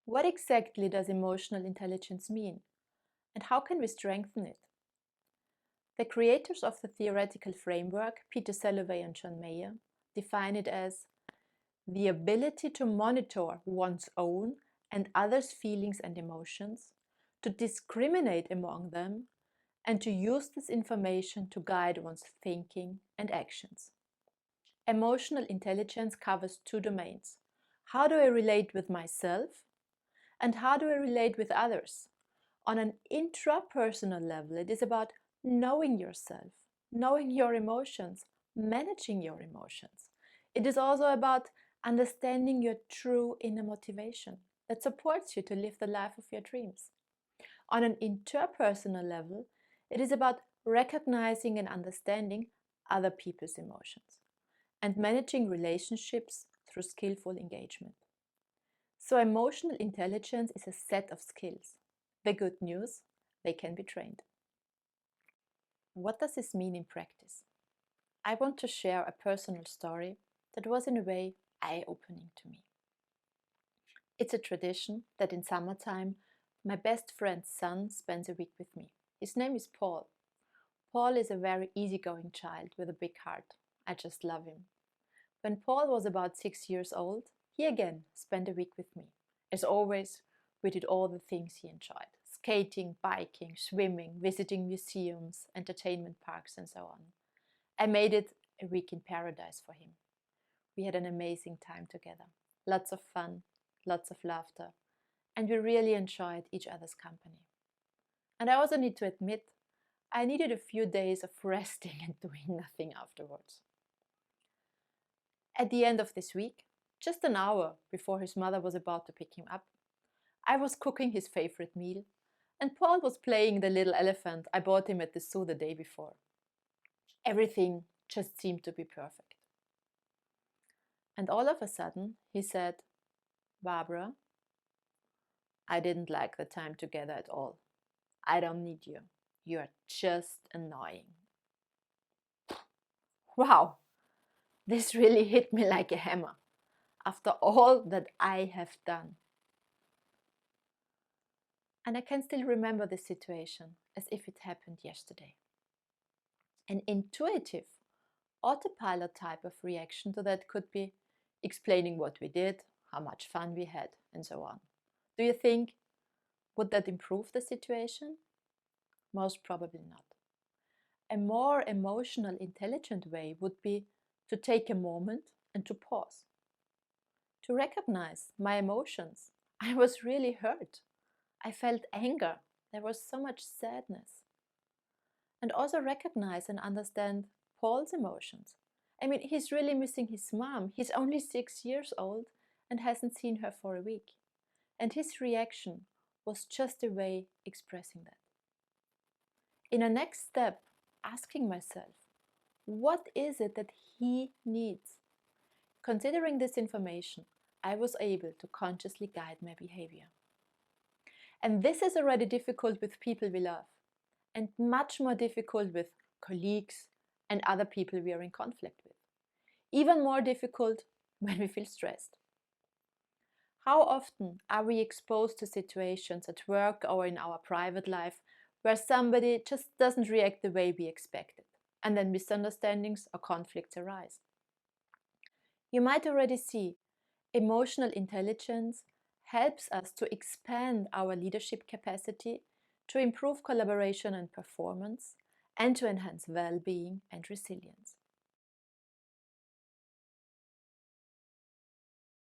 What exactly does emotional intelligence mean, and how can we strengthen it? The creators of the theoretical framework, Peter Salovey and John Mayer, define it as the ability to monitor one's own and others' feelings and emotions, to discriminate among them, and to use this information to guide one's thinking and actions. Emotional intelligence covers two domains. How do I relate with myself, and how do I relate with others? On an intrapersonal level, it is about knowing yourself, knowing your emotions, managing your emotions. It is also about understanding your true inner motivation that supports you to live the life of your dreams. On an interpersonal level, it is about recognizing and understanding other people's emotions and managing relationships through skillful engagement. So, emotional intelligence is a set of skills. The good news, they can be trained. What does this mean in practice? I want to share a personal story that was in a way eye-opening to me. It's a tradition that in summertime, my best friend's son spends a week with me. His name is Paul. Paul is a very easygoing child with a big heart. I just love him. When Paul was about 6 years old, he again spent a week with me. As always, we did all the things he enjoyed: skating, biking, swimming, visiting museums, entertainment parks, and so on. I made it a week in paradise for him. We had an amazing time together. Lots of fun, lots of laughter, and we really enjoyed each other's company. And I also need to admit, I needed a few days of resting and doing nothing afterwards. At the end of this week, just an hour before his mother was about to pick him up, I was cooking his favorite meal, and Paul was playing the little elephant I bought him at the zoo the day before. Everything just seemed to be perfect. And all of a sudden, he said, "Barbara, I didn't like the time together at all. I don't need you. You're just annoying." Wow, this really hit me like a hammer after all that I have done. And I can still remember the situation as if it happened yesterday. An intuitive, autopilot type of reaction to that could be explaining what we did, how much fun we had, and so on. Do you think, would that improve the situation? Most probably not. A more emotional, intelligent way would be to take a moment and to pause, to recognize my emotions. I was really hurt. I felt anger. There was so much sadness. And also recognize and understand Paul's emotions. I mean, he's really missing his mom. He's only 6 years old and hasn't seen her for a week. And his reaction was just a way expressing that. In a next step, asking myself, what is it that he needs? Considering this information, I was able to consciously guide my behavior. And this is already difficult with people we love, and much more difficult with colleagues and other people we are in conflict with. Even more difficult when we feel stressed. How often are we exposed to situations at work or in our private life where somebody just doesn't react the way we expected, and then misunderstandings or conflicts arise? You might already see emotional intelligence helps us to expand our leadership capacity, to improve collaboration and performance, and to enhance well-being and resilience.